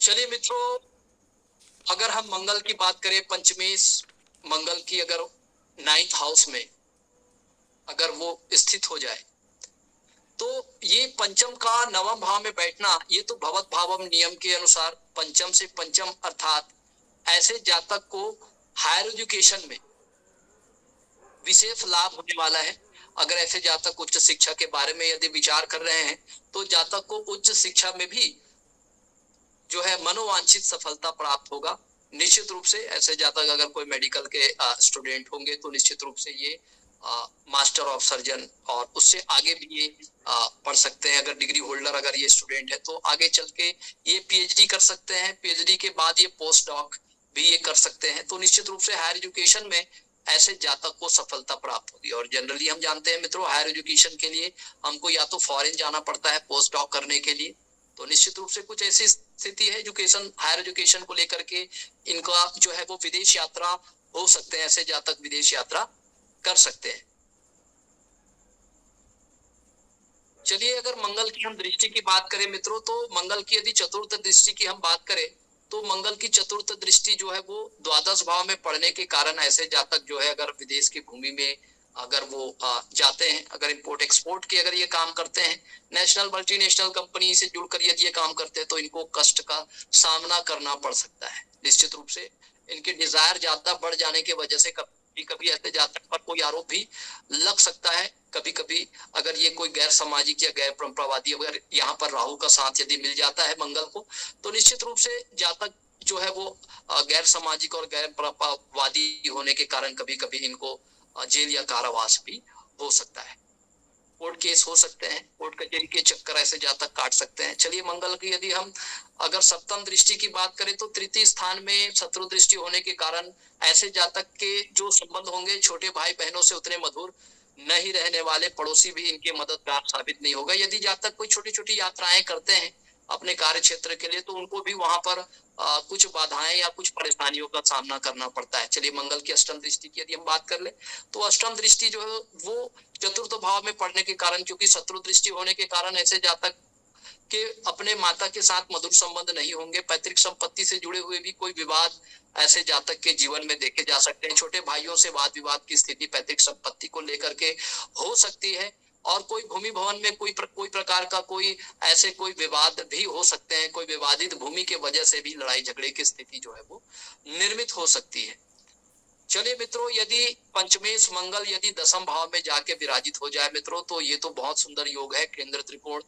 चलिए मित्रों, अगर हम मंगल की बात करें, पंचमेश मंगल की अगर 9th हाउस में अगर वो स्थित हो जाए, तो ये पंचम का नवम भाव में बैठना, ये तो भवत भावम नियम के अनुसार पंचम से पंचम, अर्थात ऐसे जातक को हायर एजुकेशन में विशेष लाभ होने वाला है। अगर ऐसे जातक उच्च शिक्षा के बारे में यदि विचार कर रहे हैं, तो जातक को उच्च शिक्षा में भी जो है मनोवांछित सफलता प्राप्त होगा। निश्चित रूप से ऐसे जातक अगर कोई मेडिकल के स्टूडेंट होंगे, तो निश्चित रूप से ये मास्टर ऑफ सर्जन और उससे आगे भी ये पढ़ सकते हैं। अगर डिग्री होल्डर अगर ये स्टूडेंट है, तो आगे चल के ये पीएचडी कर सकते हैं। पीएचडी के बाद ये पोस्ट डॉक भी ये कर सकते हैं। तो निश्चित रूप से हायर एजुकेशन में ऐसे जातक को सफलता प्राप्त होगी। और जनरली हम जानते हैं मित्रों, हायर एजुकेशन के लिए हमको या तो फॉरेन जाना पड़ता है पोस्ट डॉक करने के लिए। तो निश्चित रूप से कुछ ऐसी स्थिति है एजुकेशन, हायर एजुकेशन को लेकर के इनका जो है वो विदेश यात्रा हो सकते हैं। ऐसे जातक विदेश यात्रा कर सकते हैं। चलिए, अगर मंगल की हम दृष्टि की बात करें मित्रों, तो मंगल की यदि चतुर्थ दृष्टि की हम बात करें, तो मंगल की चतुर्थ दृष्टि जो है वो द्वादश भाव में पड़ने के कारण ऐसे जातक जो है अगर विदेश की भूमि में अगर वो जाते हैं, अगर इंपोर्ट एक्सपोर्ट के अगर ये काम करते हैं, नेशनल मल्टीनेशनल कंपनी से जुड़कर यदि ये काम करते हैं, तो इनको कष्ट का सामना करना पड़ सकता है। निश्चित रूप से इनके डिजायर ज्यादा बढ़ जाने की वजह से कभी कभी ऐसे जातक पर कोई आरोप भी लग सकता है। कभी कभी अगर ये कोई गैर सामाजिक या गैर परंपरावादी, अगर यहाँ पर राहु का साथ यदि मिल जाता है मंगल को, तो निश्चित रूप से जातक जो है वो गैर सामाजिक और गैर परंपरावादी होने के कारण कभी कभी इनको जेल या कारावास भी हो सकता है। कोर्ट केस हो सकते हैं, कोर्ट कचहरी के चक्कर ऐसे जातक काट सकते हैं। चलिए, मंगल की यदि हम अगर सप्तम दृष्टि की बात करें, तो तृतीय स्थान में शत्रु दृष्टि होने के कारण ऐसे जातक के जो संबंध होंगे छोटे भाई बहनों से उतने मधुर नहीं रहने वाले। पड़ोसी भी इनके मददगार साबित नहीं होगा। यदि जातक कोई छोटी छोटी यात्राएं करते हैं अपने कार्य क्षेत्र के लिए, तो उनको भी वहां पर कुछ बाधाएं या कुछ परेशानियों का सामना करना पड़ता है। चलिए, मंगल की अष्टम दृष्टि की यदि हम बात कर ले, तो अष्टम दृष्टि जो है वो चतुर्थ भाव में पड़ने के कारण, क्योंकि शत्रु दृष्टि होने के कारण ऐसे जातक के अपने माता के साथ मधुर संबंध नहीं होंगे। पैतृक संपत्ति से जुड़े हुए भी कोई विवाद ऐसे जातक के जीवन में देखे जा सकते हैं। छोटे भाइयों से वाद विवाद की स्थिति पैतृक संपत्ति को लेकर के हो सकती है। और कोई भूमि भवन में कोई प्रकार का कोई ऐसे कोई विवाद भी हो सकते हैं। कोई विवादित भूमि के वजह से भी लड़ाई झगड़े की स्थिति जो है वो निर्मित हो सकती है। चलिए मित्रों, यदि पंचमेश मंगल यदि दसम भाव में जाके विराजित हो जाए मित्रों, तो ये तो बहुत सुंदर योग है। केंद्र त्रिकोण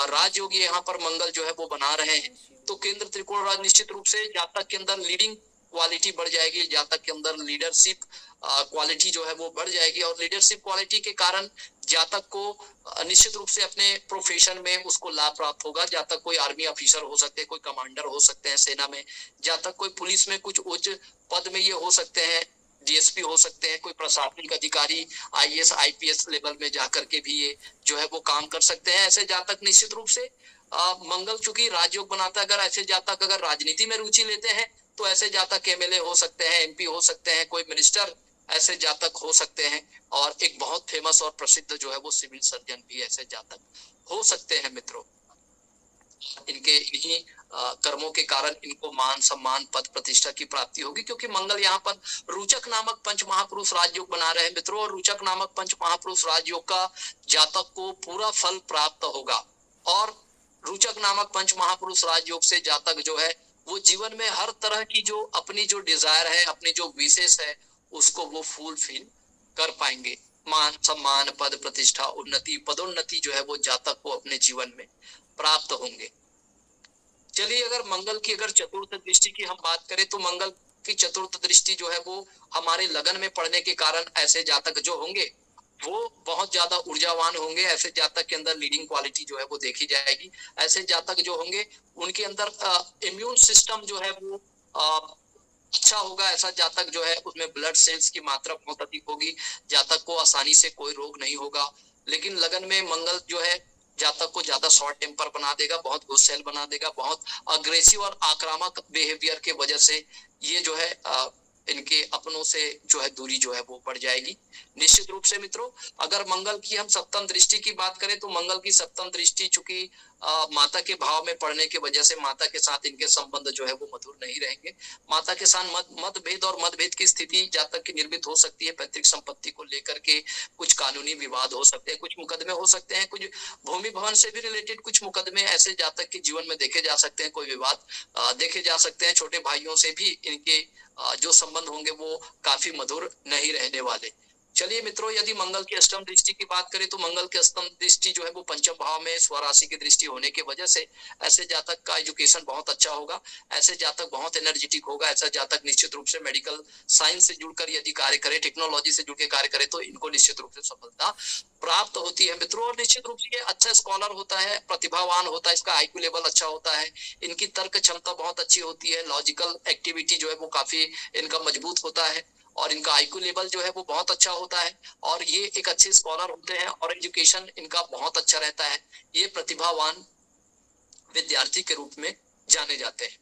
राजयोग यहाँ पर मंगल जो है वो बना रहे हैं। तो केंद्र त्रिकोण राज निश्चित रूप से जातक के अंदर लीडिंग क्वालिटी बढ़ जाएगी। जातक के अंदर लीडरशिप क्वालिटी जो है वो बढ़ जाएगी। और लीडरशिप क्वालिटी के कारण जातक को निश्चित रूप से अपने प्रोफेशन में उसको लाभ प्राप्त होगा। जातक कोई आर्मी ऑफिसर हो सकते हैं, कोई कमांडर हो सकते हैं सेना में। जातक कोई पुलिस में कुछ उच्च पद में ये हो सकते हैं, डीएसपी हो सकते हैं। कोई प्रशासनिक अधिकारी आईएएस आईपीएस लेवल में जाकर के भी ये जो है वो काम कर सकते हैं। ऐसे जातक निश्चित रूप से मंगल चूंकि राजयोग बनाता है, अगर ऐसे जातक अगर राजनीति में रुचि लेते हैं, तो ऐसे जातक एमएलए हो सकते हैं, एमपी हो सकते हैं, कोई मिनिस्टर ऐसे जातक हो सकते हैं। और एक बहुत फेमस और प्रसिद्ध जो है वो सिविल सर्जन भी ऐसे जातक हो सकते हैं मित्रों। इनके इन्हीं कर्मों के कारण इनको मान सम्मान पद प्रतिष्ठा की प्राप्ति होगी, क्योंकि मंगल यहाँ पर रुचक नामक पंच महापुरुष राजयोग बना रहे हैं मित्रों। और रुचक नामक पंच महापुरुष राजयोग का जातक को पूरा फल प्राप्त होगा। और रुचक नामक पंच महापुरुष राजयोग से जातक जो है वो जीवन में हर तरह की जो अपनी जो डिजायर है, अपनी जो विशेष है, उसको वो फुलफिल कर पाएंगे। मान सम्मान पद प्रतिष्ठा उन्नति पदोन्नति जो है वो जातक को अपने जीवन में प्राप्त होंगे। चलिए, अगर मंगल की अगर चतुर्थ दृष्टि की हम बात करें, तो मंगल की चतुर्थ दृष्टि जो है वो हमारे लगन में पड़ने के कारण ऐसे जातक जो होंगे वो बहुत ज्यादा ऊर्जावान होंगे। ऐसे जातक के अंदर लीडिंग क्वालिटी जो है वो देखी जाएगी। ऐसे जातक जो होंगे उनके अंदर इम्यून सिस्टम जो है वो अच्छा होगा। ऐसा जातक जो है उसमें ब्लड सेल्स की मात्रा बहुत अधिक होगी। जातक को आसानी से कोई रोग नहीं होगा। लेकिन लगन में मंगल जो है जातक को ज्यादा शॉर्ट टेम्पर बना देगा, बहुत गुस्सैल बना देगा, बहुत अग्रेसिव और आक्रामक बिहेवियर के वजह से ये जो है इनके अपनों से जो है दूरी जो है वो बढ़ जाएगी। निश्चित रूप से मित्रों, अगर मंगल की हम सप्तम दृष्टि की बात करें तो मंगल की सप्तम दृष्टि चूंकि माता के भाव में पड़ने की वजह से माता के साथ इनके संबंध जो है वो मधुर नहीं रहेंगे। माता के साथ मतभेद और मतभेद की स्थिति जातक की निर्मित हो सकती है। पैतृक संपत्ति को लेकर के कुछ कानूनी विवाद हो सकते हैं, कुछ मुकदमे हो सकते हैं, कुछ भूमि भवन से भी रिलेटेड कुछ मुकदमे ऐसे जातक के जीवन में देखे जा सकते हैं, कोई विवाद देखे जा सकते हैं। छोटे भाइयों से भी इनके जो संबंध होंगे वो काफी मधुर नहीं रहने वाले। चलिए मित्रों, यदि मंगल की अष्टम दृष्टि की बात करें तो मंगल की अष्टम दृष्टि जो है वो पंचम भाव में स्वराशि की दृष्टि होने की वजह से ऐसे जातक का एजुकेशन बहुत अच्छा होगा, ऐसे जातक बहुत एनर्जेटिक होगा, ऐसा जातक निश्चित रूप से मेडिकल साइंस से जुड़कर यदि कार्य करे, टेक्नोलॉजी से जुड़ के कार्य करे तो इनको निश्चित रूप से सफलता प्राप्त होती है मित्रों। और निश्चित रूप से ये अच्छा स्कॉलर होता है, प्रतिभावान होता है, इसका आईक्यू लेवल अच्छा होता है, इनकी तर्क क्षमता बहुत अच्छी होती है, लॉजिकल एक्टिविटी जो है वो काफी इनका मजबूत होता है और इनका आईक्यू लेवल जो है वो बहुत अच्छा होता है और ये एक अच्छे स्कॉलर होते हैं और एजुकेशन इनका बहुत अच्छा रहता है। ये प्रतिभावान विद्यार्थी के रूप में जाने जाते हैं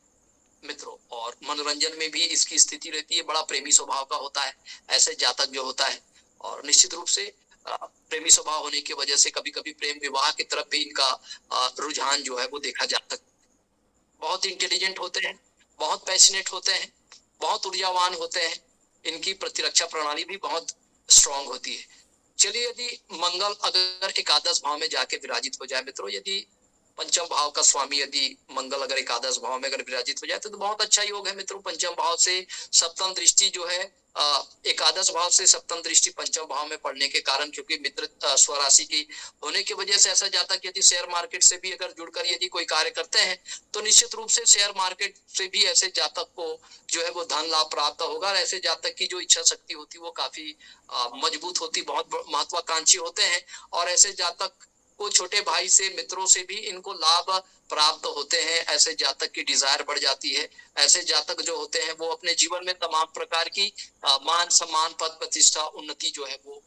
मित्रों। और मनोरंजन में भी इसकी स्थिति रहती है, बड़ा प्रेमी स्वभाव का होता है ऐसे जातक जो होता है। और निश्चित रूप से प्रेमी स्वभाव होने की वजह से कभी कभी प्रेम विवाह की तरफ भी इनका रुझान जो है वो देखा जाता है। बहुत इंटेलिजेंट होते हैं, बहुत पैशनेट होते हैं, बहुत ऊर्जावान होते हैं, इनकी प्रतिरक्षा प्रणाली भी बहुत स्ट्रांग होती है। चलिए, यदि मंगल अगर एकादश भाव में जाके विराजित हो जाए मित्रों, यदि पंचम भाव का स्वामी यदि मंगल अगर एकादश भाव में अगर विराजित हो जाए तो बहुत अच्छा योग है मित्रों। पंचम भाव से सप्तम दृष्टि जो है एकादश भाव से सप्तम दृष्टि पंचम भाव में पड़ने के कारण, क्योंकि मित्र स्वराशि की होने की वजह से ऐसा जाता कि यदि शेयर मार्केट से भी अगर जुड़कर यदि कोई कार्य करते हैं तो निश्चित रूप से शेयर मार्केट से भी ऐसे जातक को जो है वो धन लाभ प्राप्त होगा। और ऐसे जातक की जो इच्छा शक्ति होती है वो काफी मजबूत होती, बहुत महत्वाकांक्षी होते हैं और ऐसे जातक को छोटे भाई से, मित्रों से भी इनको लाभ प्राप्त होते हैं। ऐसे जातक की डिजायर बढ़ जाती है। ऐसे जातक जो होते हैं वो अपने जीवन में तमाम प्रकार की मान सम्मान, पद प्रतिष्ठा, उन्नति जो है वो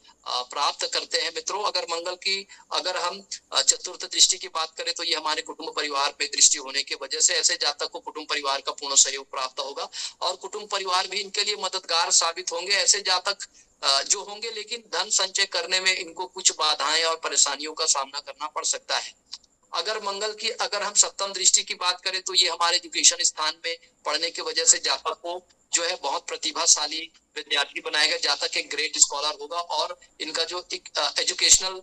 प्राप्त करते हैं मित्रों। अगर मंगल की अगर हम चतुर्थ दृष्टि की बात करें तो ये हमारे कुटुंब परिवार पे दृष्टि होने की वजह से ऐसे जातक को कुटुंब परिवार का पूर्ण सहयोग प्राप्त होगा और कुटुंब परिवार भी इनके लिए मददगार साबित होंगे। ऐसे जातक जो होंगे, लेकिन धन संचय करने में इनको कुछ बाधाएं और परेशानियों का सामना करना पड़ सकता है। अगर मंगल की अगर हम सप्तम दृष्टि की बात करें तो ये हमारे एजुकेशन स्थान में पढ़ने की वजह से जातक को जो है बहुत प्रतिभाशाली विद्यार्थी बनाएगा। जातक एक ग्रेट स्कॉलर होगा और इनका जो एजुकेशनल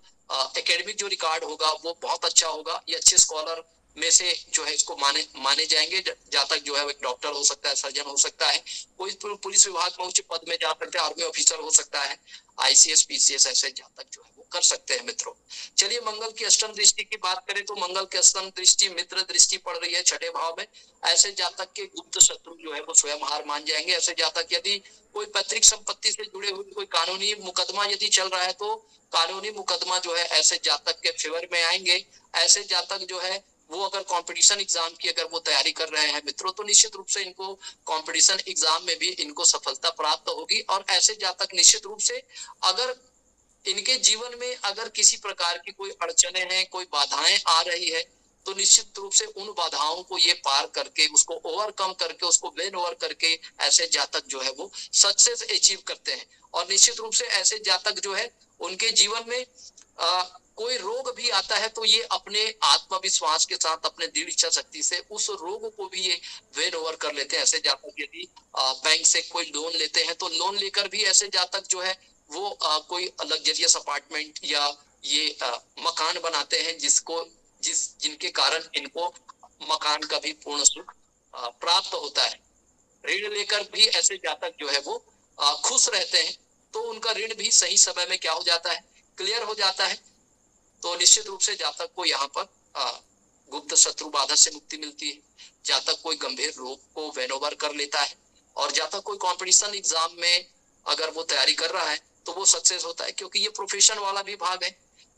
एकेडमिक जो रिकॉर्ड होगा वो बहुत अच्छा होगा। ये अच्छे स्कॉलर में से जो है इसको माने माने जाएंगे। जातक जो है वो एक डॉक्टर हो सकता है, सर्जन हो सकता है, कोई पुलिस विभाग में उच्च पद में जा सकता है, आर्मी ऑफिसर हो सकता है, आईसीएस पीसीएस ऐसे जातक जो है वो कर सकते हैं मित्रों। चलिए, मंगल की अष्टम दृष्टि की बात करें तो मंगल की अष्टम दृष्टि मित्र दृष्टि पड़ रही है छठे भाव में। ऐसे जातक के गुप्त शत्रु जो है वो स्वयं हार मान जाएंगे। ऐसे जातक यदि कोई पैतृक संपत्ति से जुड़े हुए कोई कानूनी मुकदमा यदि चल रहा है तो कानूनी मुकदमा जो है ऐसे जातक के फेवर में आएंगे। ऐसे जातक जो है वो अगर कंपटीशन एग्जाम की अगर वो तैयारी कर रहे हैं मित्रों तो निश्चित रूप से इनको कंपटीशन एग्जाम में भी इनको सफलता प्राप्त होगी। और ऐसे जातक निश्चित रूप से अगर इनके जीवन में अगर किसी प्रकार की कोई अड़चने हैं, कोई बाधाएं आ रही है तो निश्चित रूप से उन बाधाओं को ये पार करके, उसको ओवरकम करके, उसको विन ओवर करके ऐसे जातक जो है वो सक्सेस अचीव करते हैं। और निश्चित रूप से ऐसे जातक जो है उनके जीवन में कोई रोग भी आता है तो ये अपने आत्मविश्वास के साथ, अपने दृढ़ इच्छा शक्ति से उस रोग को भी ये विन ओवर कर लेते हैं। ऐसे जातक यदि बैंक से कोई लोन लेते हैं तो लोन लेकर भी ऐसे जातक जो है वो कोई लग्जरियस अपार्टमेंट या ये मकान बनाते हैं जिनके कारण इनको मकान का भी पूर्ण सुख प्राप्त होता है। ऋण लेकर भी ऐसे जातक जो है वो खुश रहते हैं तो उनका ऋण भी सही समय में क्या हो जाता है, क्लियर हो जाता है। तो निश्चित रूप से जातक को यहाँ पर गुप्त शत्रु बाधा से मुक्ति मिलती है। जातक कोई गंभीर रोग को वेनओवर कर लेता है और जातक कोई कंपटीशन एग्जाम में अगर वो तैयारी कर रहा है तो वो सक्सेस होता है, क्योंकि ये प्रोफेशन वाला भी भाग है।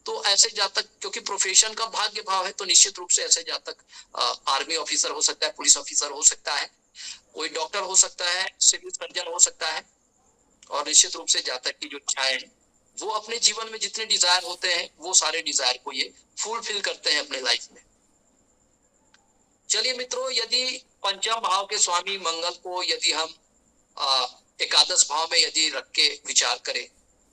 तो ऐसे जातक, क्योंकि प्रोफेशन का भाग्य भाव है, तो निश्चित रूप से ऐसे जातक आर्मी ऑफिसर हो सकता है, पुलिस ऑफिसर हो सकता है, कोई डॉक्टर हो सकता है, सिविल सर्जन हो सकता है। और निश्चित रूप से जातक की जो इच्छाएं हैं वो अपने जीवन में जितने डिजायर होते हैं वो सारे डिजायर को ये फुलफिल करते हैं अपने लाइफ में। चलिए मित्रों, यदि पंचम भाव के स्वामी मंगल को यदि हम एकादश भाव में यदि रख के विचार करें,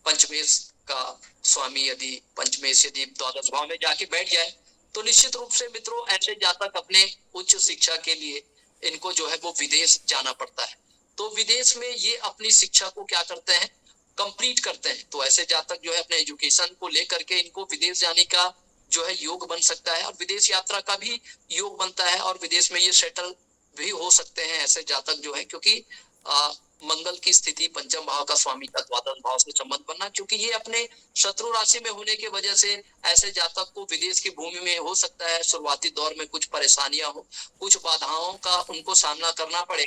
पंचमेश का स्वामी यदि पंचमेश यदि द्वादश भाव में जाके बैठ जाए, तो निश्चित रूप से मित्रों ऐसे जातक अपने उच्च शिक्षा के लिए इनको जो है वो विदेश जाना पड़ता है। तो विदेश में ये अपनी शिक्षा को क्या करते हैं, कंप्लीट करते हैं। तो ऐसे जातक जो है अपने एजुकेशन को लेकर के इनको विदेश जाने का जो है योग बन सकता है, और विदेश यात्रा का भी योग बनता है, और विदेश में ये सेटल भी हो सकते हैं ऐसे जातक जो है, क्योंकि मंगल की स्थिति पंचम भाव का स्वामी का द्वादश भाव से संबंध बनना, क्योंकि ये अपने शत्रु राशि में होने की वजह से ऐसे जातक को विदेश की भूमि में हो सकता है शुरुआती दौर में कुछ परेशानियां हो, कुछ बाधाओं का उनको सामना करना पड़े,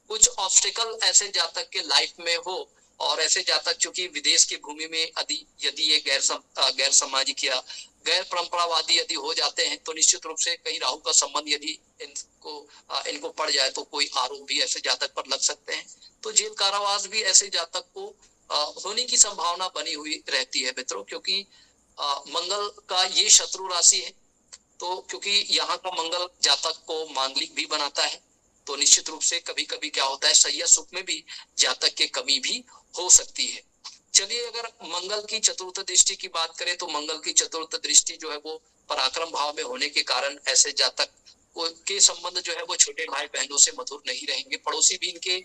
कुछ ऑब्स्टिकल ऐसे जातक के लाइफ में हो। और ऐसे जातक चूंकि विदेश की भूमि में यदि ये गैर सामाजिक या गैर परंपरावादी यदि हो जाते हैं, तो निश्चित रूप से कहीं राहु का संबंध यदि इनको पड़ जाए तो कोई आरोप भी ऐसे जातक पर लग सकते हैं। तो जेल कारावास भी ऐसे जातक को होने की संभावना बनी हुई रहती है मित्रों, क्योंकि मंगल का ये शत्रु राशि है। तो क्योंकि यहाँ का मंगल जातक को मांगलिक भी बनाता है, तो निश्चित रूप से कभी कभी क्या होता है, सैया सुख में भी जातक के कमी भी हो सकती है। चलिए, अगर मंगल की चतुर्थ दृष्टि की बात करें, तो मंगल की चतुर्थ दृष्टि जो है वो पराक्रम भाव में होने के कारण ऐसे जातक के संबंध जो है वो छोटे भाई बहनों से मधुर नहीं रहेंगे, पड़ोसी भी इनके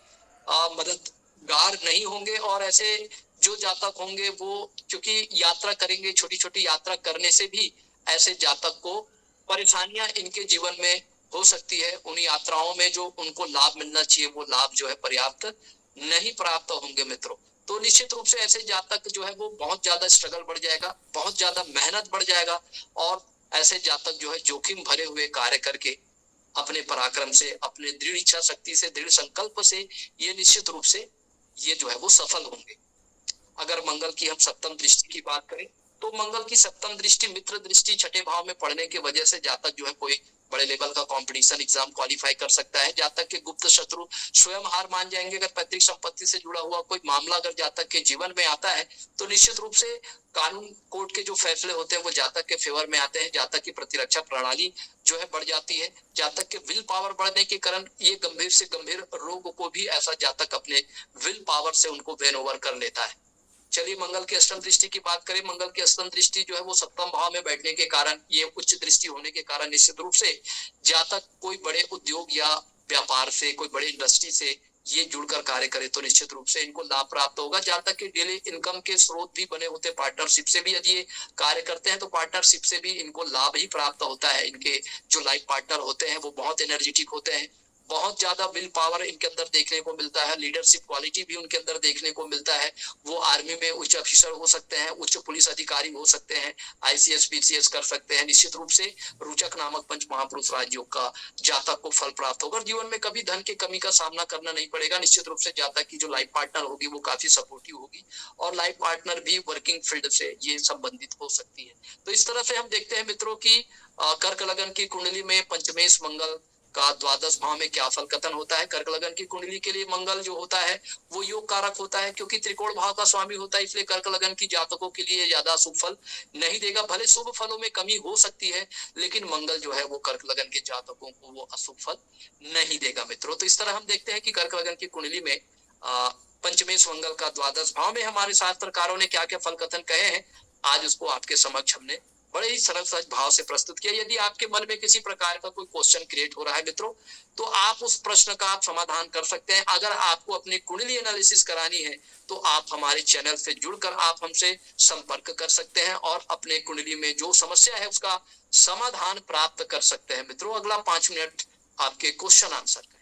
मददगार नहीं होंगे। और ऐसे जो जातक होंगे वो क्योंकि यात्रा करेंगे, छोटी छोटी यात्रा करने से भी ऐसे जातक को परेशानियां इनके जीवन में हो सकती है। उन यात्राओं में जो उनको लाभ मिलना चाहिए वो लाभ जो है पर्याप्त नहीं प्राप्त होंगे मित्रों। तो निश्चित रूप से ऐसे जातक जो है वो बहुत ज्यादा स्ट्रगल बढ़ जाएगा, बहुत ज्यादा मेहनत बढ़ जाएगा, और ऐसे जातक जो है जोखिम भरे हुए कार्य करके अपने पराक्रम से, अपने दृढ़ इच्छा शक्ति से, दृढ़ संकल्प से ये निश्चित रूप से ये जो है वो सफल होंगे। अगर मंगल की हम सप्तम दृष्टि की बात करें, तो मंगल की सप्तम दृष्टि मित्र दृष्टि छठे भाव में पड़ने की वजह से जातक जो है कोई बड़े लेवल का कंपटीशन एग्जाम क्वालिफाई कर सकता है। जातक के गुप्त शत्रु स्वयं हार मान जाएंगे। अगर पैतृक संपत्ति से जुड़ा हुआ कोई मामला अगर जातक के जीवन में आता है, तो निश्चित रूप से कानून कोर्ट के जो फैसले होते हैं वो जातक के फेवर में आते हैं। जातक की प्रतिरक्षा प्रणाली जो है बढ़ जाती है। जातक के विल पावर बढ़ने के कारण ये गंभीर से गंभीर रोग को भी ऐसा जातक अपने विल पावर से उनको वेन ओवर कर लेता है। चलिए, मंगल की अष्टम दृष्टि की बात करें। मंगल की अष्टम दृष्टि जो है वो सप्तम भाव में बैठने के कारण, ये उच्च दृष्टि होने के कारण निश्चित रूप से जातक कोई बड़े उद्योग या व्यापार से, कोई बड़े इंडस्ट्री से ये जुड़कर कार्य करे तो निश्चित रूप से इनको लाभ प्राप्त होगा। जातक के डेली इनकम के स्रोत भी बने होते, पार्टनरशिप से भी यदि ये कार्य करते हैं तो पार्टनरशिप से भी इनको लाभ ही प्राप्त होता है। इनके जो लाइफ पार्टनर होते हैं वो बहुत एनर्जेटिक होते हैं, बहुत ज्यादा विल पावर इनके अंदर देखने को मिलता है, लीडरशिप क्वालिटी भी उनके अंदर देखने को मिलता है। वो आर्मी में उच्च अफसर हो सकते हैं, उच्च पुलिस अधिकारी हो सकते हैं, आईसीएस पीसीएस कर सकते हैं। निश्चित रूप से रोचक नामक पंच महापुरुष राजयोग का जातक को फल प्राप्त होगा। जीवन में कभी धन की कमी का सामना करना नहीं पड़ेगा। निश्चित रूप से जातक की जो लाइफ पार्टनर होगी वो काफी सपोर्टिव होगी, और लाइफ पार्टनर भी वर्किंग फील्ड से ये संबंधित हो सकती है। तो इस तरह से हम देखते हैं मित्रों की कर्क लगन की कुंडली में पंचमेश मंगल का द्वादश भाव में क्या फल कथन होता है। कर्क लगन की कुंडली के लिए मंगल जो होता है वो योग कारक होता है, क्योंकि त्रिकोण भाव का स्वामी होता है, इसलिए कर्क लगन की जातकों के लिए ज्यादा शुभ फल नहीं देगा। भले शुभ फलों में कमी हो सकती है, लेकिन मंगल जो है वो कर्क लगन के जातकों को वो अशुभ फल नहीं देगा मित्रों। तो इस तरह हम देखते हैं कि कर्क लगन की कुंडली में पंचमेश मंगल का द्वादश भाव में हमारे शास्त्रकारों ने क्या क्या फल कथन कहे हैं, आज उसको आपके समक्ष हमने बड़े ही सरल सहज भाव से प्रस्तुत किया। यदि आपके मन में किसी प्रकार का कोई क्वेश्चन क्रिएट हो रहा है मित्रों, तो आप उस प्रश्न का आप समाधान कर सकते हैं। अगर आपको अपनी कुंडली एनालिसिस करानी है तो आप हमारे चैनल से जुड़कर आप हमसे संपर्क कर सकते हैं और अपने कुंडली में जो समस्या है उसका समाधान प्राप्त कर सकते हैं मित्रों। अगला 5 मिनट आपके क्वेश्चन आंसर का।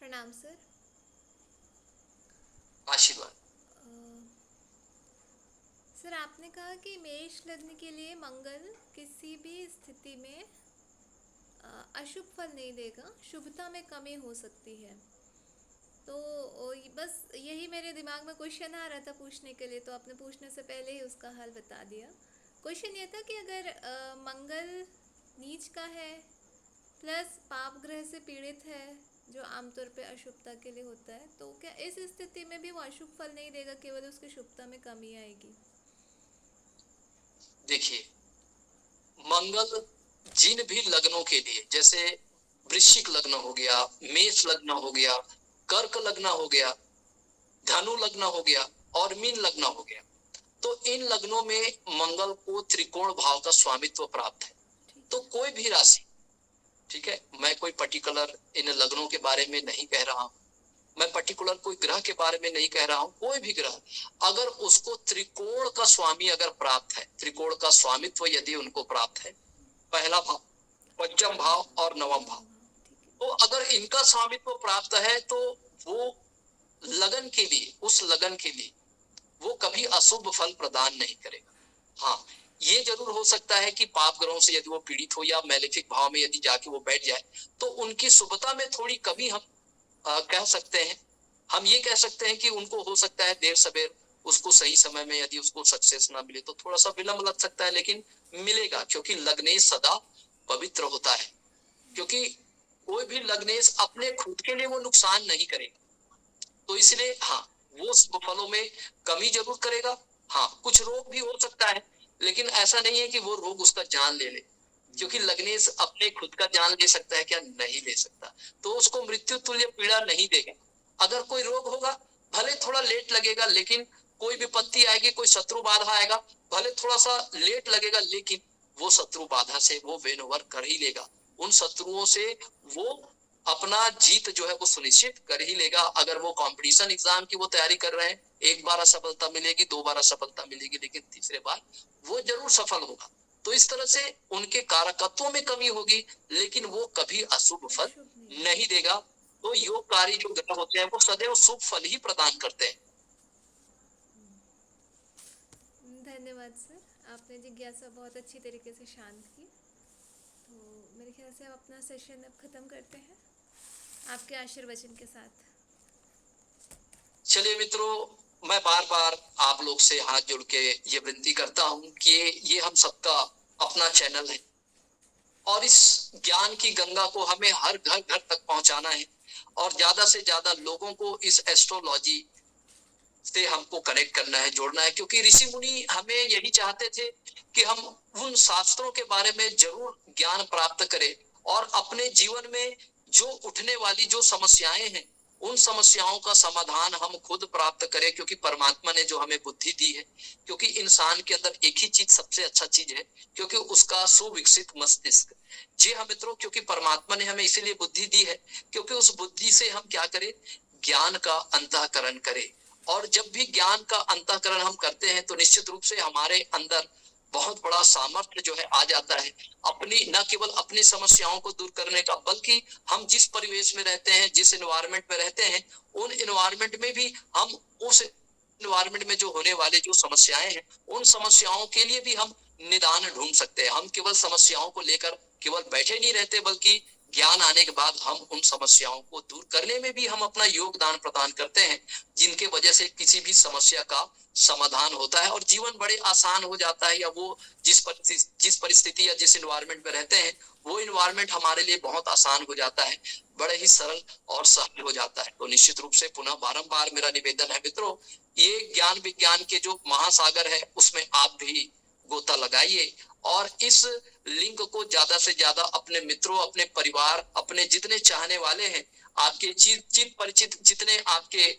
प्रणाम सर। आशीर्वाद। सर, आपने कहा कि मेष लग्न के लिए मंगल किसी भी स्थिति में अशुभ फल नहीं देगा, शुभता में कमी हो सकती है। तो बस यही मेरे दिमाग में क्वेश्चन आ रहा था पूछने के लिए, तो आपने पूछने से पहले ही उसका हल बता दिया। क्वेश्चन ये था कि अगर मंगल नीच का है प्लस पाप ग्रह से पीड़ित है, जो आमतौर पे अशुभता के लिए होता है, तो क्या इस स्थिति में भी वो अशुभ फल नहीं देगा, केवल उसकी शुभता में कमी आएगी? देखिए, मंगल जिन भी लग्नों के लिए, जैसे वृश्चिक लग्न हो गया, मेष लग्न हो गया, कर्क लग्न हो गया, धनु लग्न हो गया और मीन लग्न हो गया, तो इन लग्नों में मंगल को त्रिकोण भाव का स्वामित्व प्राप्त है। ठीक तो कोई भी राशि, ठीक है, मैं कोई पर्टिकुलर इन लग्नों के बारे में नहीं कह रहा हूं, मैं पर्टिकुलर कोई ग्रह के बारे में नहीं कह रहा हूं, कोई भी ग्रह अगर उसको त्रिकोण का स्वामी अगर प्राप्त है, त्रिकोण का स्वामित्व यदि उनको प्राप्त है, पहला भाव, पंचम भाव और नवम भाव, ठीक है। तो अगर इनका स्वामित्व प्राप्त है तो वो लगन के लिए, उस लगन के लिए वो कभी अशुभ फल प्रदान नहीं करेगा। हाँ, ये जरूर हो सकता है कि पाप ग्रहों से यदि वो पीड़ित हो या मैलेफिक भाव में यदि जाके वो बैठ जाए तो उनकी शुभता में थोड़ी कमी हम कह सकते हैं। हम ये कह सकते हैं कि उनको हो सकता है देर सवेर उसको सही समय में यदि उसको सक्सेस ना मिले तो थोड़ा सा विलंब लग सकता है, लेकिन मिलेगा, क्योंकि लग्नेश सदा पवित्र होता है। क्योंकि कोई भी लग्नेश अपने खुद के लिए वो नुकसान नहीं करेगा, तो इसलिए हाँ, वो फलों में कमी जरूर करेगा। हाँ, कुछ रोग भी हो सकता है, लेकिन ऐसा नहीं है कि वो रोग उसका जान ले ले, क्योंकि लग्नेश अपने खुद का जान ले सकता है क्या? नहीं ले सकता, तो उसको मृत्यु तुल्य पीड़ा नहीं देगा। अगर कोई रोग होगा भले थोड़ा लेट लगेगा, लेकिन कोई विपत्ति आएगी, कोई शत्रु बाधा आएगा, भले थोड़ा सा लेट लगेगा, लेकिन वो शत्रु बाधा से वो विन ओवर कर ही लेगा। उन शत्रुओं से वो अपना जीत जो है वो सुनिश्चित कर ही लेगा। अगर वो कंपटीशन एग्जाम की वो तैयारी कर रहे हैं, एक बार असफलता मिलेगी, दो बार असफलता मिलेगी, लेकिन तीसरे बार वो जरूर सफल होगा। तो इस तरह से उनके कारकत्वों में कमी होगी, लेकिन वो कभी अशुभ फल शुभ नहीं। नहीं देगा। तो योगकारी जो ग्रह होते हैं वो सदैव शुभ फल ही प्रदान करते हैं। धन्यवाद सर, आपने जिज्ञासा बहुत अच्छी तरीके से शांत की। तो मेरे ख्याल से हम अपना सेशन अब ख़त्म करते हैं आपके आशीर्वचन के साथ। चलिए मित्रों, मैं बार बार आप लोग से हाथ जोड़ के ये विनती करता हूँ कि ये हम सबका अपना चैनल है और इस ज्ञान की गंगा को हमें हर घर घर तक पहुंचाना है और ज्यादा से ज्यादा लोगों को इस एस्ट्रोलॉजी से हमको कनेक्ट करना है, जोड़ना है, क्योंकि ऋषि मुनि हमें यही चाहते थे कि हम उन शास्त्रों के बारे में जरूर ज्ञान प्राप्त करें और अपने जीवन में जो उठने वाली जो समस्याएं हैं उन समस्याओं का समाधान हम खुद प्राप्त करें, क्योंकि परमात्मा ने जो हमें बुद्धि दी है, क्योंकि इंसान के अंदर एक ही चीज सबसे अच्छा चीज है, क्योंकि उसका सुविकसित मस्तिष्क। जी हाँ मित्रों, क्योंकि परमात्मा ने हमें इसीलिए बुद्धि दी है, क्योंकि उस बुद्धि से हम क्या करें? ज्ञान का अंतःकरण करें। और जब भी ज्ञान का अंतःकरण हम करते हैं तो निश्चित रूप से हमारे अंदर बहुत बड़ा सामर्थ्य जो है आ जाता है, अपनी न केवल अपनी समस्याओं को दूर करने का, बल्कि हम जिस परिवेश में रहते हैं, जिस एनवायरनमेंट में रहते हैं, उन एनवायरनमेंट में भी हम उस एनवायरनमेंट में जो होने वाले जो समस्याएं हैं उन समस्याओं के लिए भी हम निदान ढूंढ सकते हैं। हम केवल समस्याओं को लेकर केवल बैठे नहीं रहते, बल्कि ज्ञान आने के बाद हम उन समस्याओं को दूर करने में भी हम अपना योगदान प्रदान करते हैं, जिनके वजह से किसी भी समस्या का समाधान होता है और जीवन बड़े आसान हो जाता है। या वो जिस परिस्थिति या जिस इन्वायरमेंट में रहते हैं वो इन्वायरमेंट हमारे लिए बहुत आसान हो जाता है, बड़े ही सरल और सहज हो जाता है। तो निश्चित रूप से पुनः बारंबार मेरा निवेदन है मित्रों, ये ज्ञान विज्ञान के जो महासागर है उसमें आप भी गोता लगाइए और इस लिंक को ज्यादा से ज्यादा अपने मित्रों, अपने परिवार, अपने जितने चाहने वाले हैं, आपके चित परिचित जितने आपके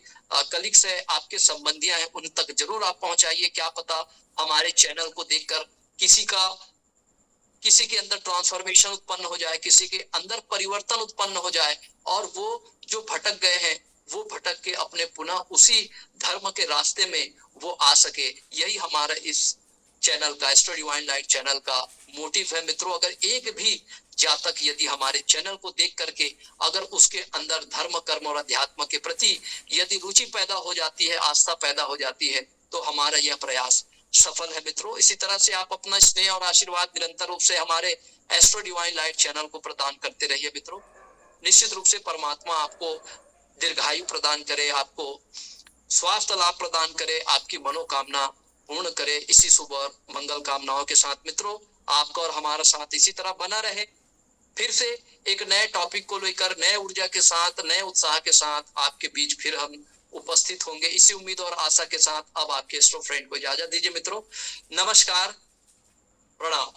कलीग्स है, आपके संबंधियां हैं, उन तक जरूर आप पहुंचाइए। क्या पता हमारे चैनल को देखकर किसी के अंदर ट्रांसफॉर्मेशन उत्पन्न हो जाए, किसी के अंदर परिवर्तन उत्पन्न हो जाए और वो जो भटक गए हैं वो भटक के अपने पुनः उसी धर्म के रास्ते में वो आ सके। यही हमारा इस चैनल का, एस्ट्रो डिवाइन लाइट चैनल का मोटिव है मित्रों। अगर एक भी जातक यदि हमारे चैनल को देख करके अगर उसके अंदर धर्म, कर्म और अध्यात्म के प्रति यदि रुचि पैदा हो जाती है, आस्था पैदा हो जाती है, तो हमारा यह प्रयास सफल है मित्रों। इसी तरह से आप अपना स्नेह और आशीर्वाद निरंतर रूप से हमारे एस्ट्रो डिवाइन लाइट चैनल को प्रदान करते रहिए मित्रों। निश्चित रूप से परमात्मा आपको दीर्घायु प्रदान करे, आपको स्वास्थ्य लाभ प्रदान करे, आपकी मनोकामना पूर्ण करे। इसी शुभ और मंगल कामनाओं के साथ मित्रों, आपका और हमारा साथ इसी तरह बना रहे। फिर से एक नए टॉपिक को लेकर, नए ऊर्जा के साथ, नए उत्साह के साथ आपके बीच फिर हम उपस्थित होंगे। इसी उम्मीद और आशा के साथ अब आपके एस्ट्रो फ्रेंड को इजाजत दीजिए मित्रों। नमस्कार, प्रणाम।